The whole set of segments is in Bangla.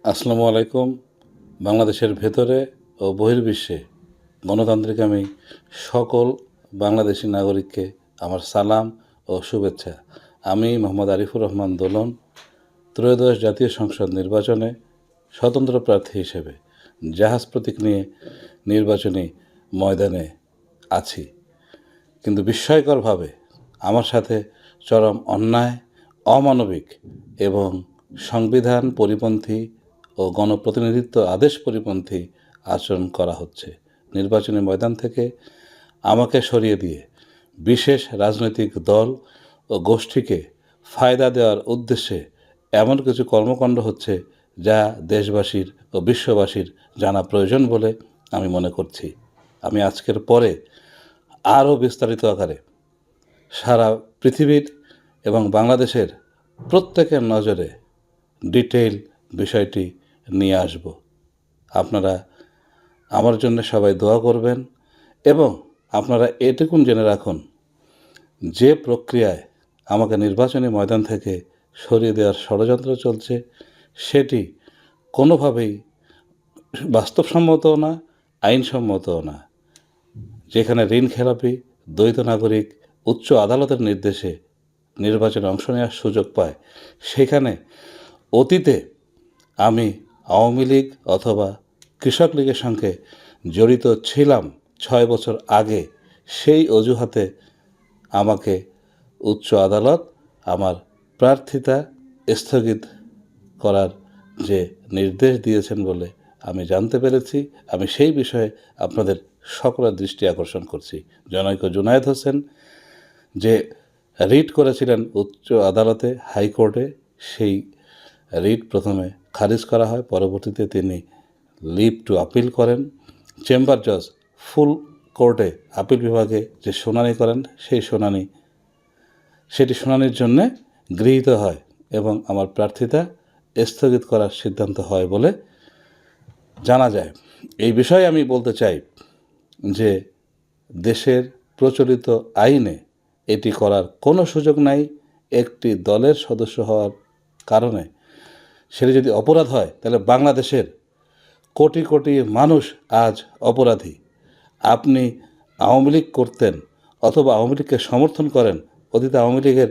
আসসালামু আলাইকুম। বাংলাদেশের ভেতরে ও বহির্বিশ্বে গণতান্ত্রিক আমি সকল বাংলাদেশি নাগরিককে আমার সালাম ও শুভেচ্ছা। আমি মোহাম্মদ আরিফুর রহমান দোলন ত্রয়োদশ জাতীয় সংসদ নির্বাচনে স্বতন্ত্র প্রার্থী হিসেবে জাহাজ প্রতীক নিয়ে নির্বাচনী ময়দানে আছি। কিন্তু বিস্ময়করভাবে আমার সাথে চরম অন্যায়, অমানবিক এবং সংবিধান পরিপন্থী ও গণপ্রতিনিধিত্ব আদেশ পরিপন্থী আচরণ করা হচ্ছে। নির্বাচনী ময়দান থেকে আমাকে সরিয়ে দিয়ে বিশেষ রাজনৈতিক দল ও গোষ্ঠীকে ফায়দা দেওয়ার উদ্দেশ্যে এমন কিছু কর্মকাণ্ড হচ্ছে যা দেশবাসীর ও বিশ্ববাসীর জানা প্রয়োজন বলে আমি মনে করছি। আমি আজকের পরে আরও বিস্তারিত আকারে সারা পৃথিবীর এবং বাংলাদেশের প্রত্যেকের নজরে ডিটেইল বিষয়টি নিয়ে আসব। আপনারা আমার জন্য সবাই দোয়া করবেন এবং আপনারা এটুকুন জেনে রাখুন, যে প্রক্রিয়ায় আমাকে নির্বাচনী ময়দান থেকে সরিয়ে দেওয়ার ষড়যন্ত্র চলছে সেটি কোনোভাবেই বাস্তবসম্মতও না, আইনসম্মতও না। যেখানে ঋণ খেলাপি দ্বৈত নাগরিক উচ্চ আদালতের নির্দেশে নির্বাচনে অংশ নেওয়ার সুযোগ পায়, সেখানে অতীতে আমি আওয়ামী লীগ অথবা কৃষক লীগের সঙ্গে জড়িত ছিলাম 6 বছর আগে, সেই অজুহাতে আমাকে উচ্চ আদালত আমার প্রার্থিতা স্থগিত করার যে নির্দেশ দিয়েছেন বলে আমি জানতে পেরেছি। আমি সেই বিষয়ে আপনাদের সকলের দৃষ্টি আকর্ষণ করছি। জনৈক জুনায়েদ হোসেন যে রিট করেছিলেন উচ্চ আদালতে, হাইকোর্টে, সেই রিট প্রথমে খারিজ করা হয়, পরবর্তীতে তিনি লিভ টু আপিল করেন। চেম্বার জজ ফুল কোর্টে আপিল বিভাগে যে শুনানি করেন, সেই সেটি শুনানির জন্যে গৃহীত হয় এবং আমার প্রার্থিতা স্থগিত করার সিদ্ধান্ত হয় বলে জানা যায়। এই বিষয়ে আমি বলতে চাই যে দেশের প্রচলিত আইনে এটি করার কোনো সুযোগ নাই। একটি দলের সদস্য হওয়ার কারণে সেটি যদি অপরাধ হয়, তাহলে বাংলাদেশের কোটি কোটি মানুষ আজ অপরাধী। আপনি আওয়ামী লীগ করতেন অথবা আওয়ামী লীগকে সমর্থন করেন, অতীতে আওয়ামী লীগের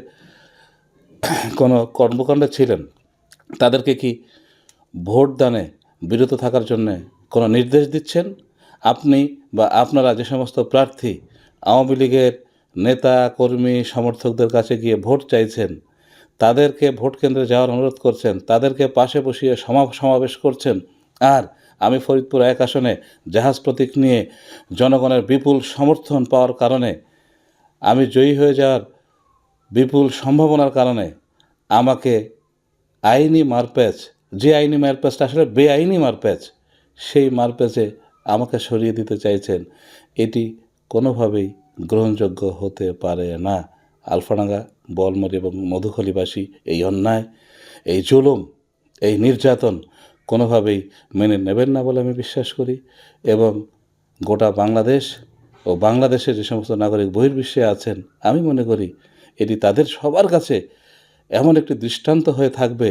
কোনো কর্মকাণ্ডে ছিলেন, তাদেরকে কি ভোট দানে বিরত থাকার জন্যে কোনো নির্দেশ দিচ্ছেন? আপনি বা আপনারা যে সমস্ত প্রার্থী আওয়ামী লীগের নেতা কর্মী সমর্থকদের কাছে গিয়ে ভোট চাইছেন, তাদেরকে ভোট কেন্দ্রে যাওয়ার অনুরোধ করছেন, তাদেরকে পাশে বসিয়ে সমাবেশ করছেন, আর আমি ফরিদপুর 1 আসনে জাহাজ প্রতীক নিয়ে জনগণের বিপুল সমর্থন পাওয়ার কারণে, আমি জয়ী হয়ে যাওয়ার বিপুল সম্ভাবনার কারণে আমাকে আইনি মারপ্যাচ, যে আইনি মারপ্যাচটা আসলে বেআইনি মারপ্যাচ, সেই মারপ্যাচে আমাকে সরিয়ে দিতে চাইছেন। এটি কোনোভাবেই গ্রহণযোগ্য হতে পারে না। আলফাডাঙ্গা, বলমুড়ি এবং মধুখালীবাসী এই অন্যায়, এই জুলুম, এই নির্যাতন কোনোভাবেই মেনে নেবেন না বলে আমি বিশ্বাস করি এবং গোটা বাংলাদেশ ও বাংলাদেশের যে সমস্ত নাগরিক বহির্বিশ্বে আছেন, আমি মনে করি এটি তাদের সবার কাছে এমন একটি দৃষ্টান্ত হয়ে থাকবে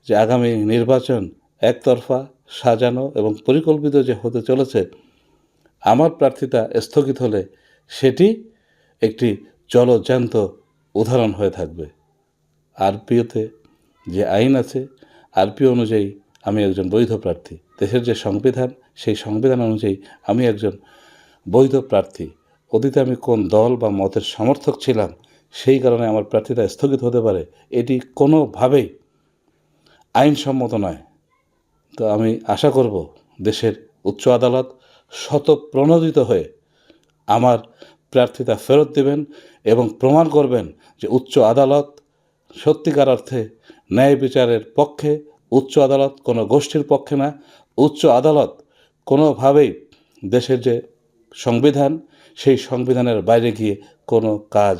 যে আগামী নির্বাচন একতরফা, সাজানো এবং পরিকল্পিত যে হতে চলেছে, আমার প্রার্থিতা স্থগিত হলে সেটি একটি জলজ্যান্ত উদাহরণ হয়ে থাকবে। আরপিওতে যে আইন আছে, আরপিও অনুযায়ী আমি একজন বৈধ প্রার্থী। দেশের যে সংবিধান, সেই সংবিধান অনুযায়ী আমি একজন বৈধ প্রার্থী। অতীতে আমি কোন দল বা মতের সমর্থক ছিলাম, সেই কারণে আমার প্রার্থিতা স্থগিত হতে পারে, এটি কোনোভাবেই আইনসম্মত নয়। তো আমি আশা করব দেশের উচ্চ আদালত স্বতঃপ্রণোদিত হয়ে আমার প্রার্থিতা ফেরত দেবেন এবং প্রমাণ করবেন যে উচ্চ আদালত সত্যিকার অর্থে ন্যায় বিচারের পক্ষে। উচ্চ আদালত কোনো গোষ্ঠীর পক্ষে না। উচ্চ আদালত কোনোভাবেই দেশের যে সংবিধান, সেই সংবিধানের বাইরে গিয়ে কোনো কাজ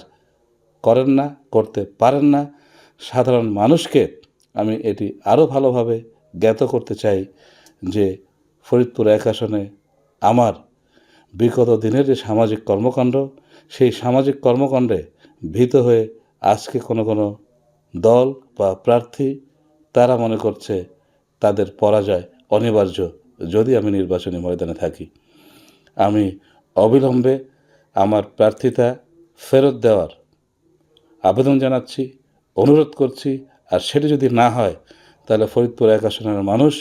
করেন না, করতে পারেন না। সাধারণ মানুষকে আমি এটি আরও ভালোভাবে জ্ঞাত করতে চাই যে ফরিদপুর 1 আসনে আমার বিগত দিনের যে সামাজিক কর্মকাণ্ড, সেই সামাজিক কর্মকাণ্ডে ভীত হয়ে আজকে কোনো দল বা প্রার্থী তারা মনে করছে তাদের পরাজয় অনিবার্য যদি আমি নির্বাচনী ময়দানে থাকি। আমি অবিলম্বে আমার প্রার্থিতা ফেরত দেওয়ার আবেদন জানাচ্ছি, অনুরোধ করছি। আর সেটি যদি না হয় তাহলে ফরিদপুর 1 আসনের মানুষ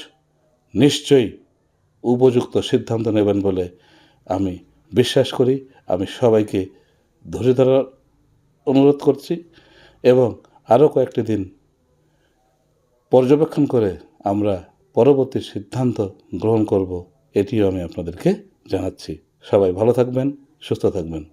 নিশ্চয়ই উপযুক্ত সিদ্ধান্ত নেবেন বলে আমি বিশ্বাস করি। আমি সবাইকে ধৈর্য ধরার অনুরোধ করছি এবং আরও কয়েকটি দিন পর্যবেক্ষণ করে আমরা পরবর্তী সিদ্ধান্ত গ্রহণ করব, এটিও আমি আপনাদেরকে জানাচ্ছি। সবাই ভালো থাকবেন, সুস্থ থাকবেন।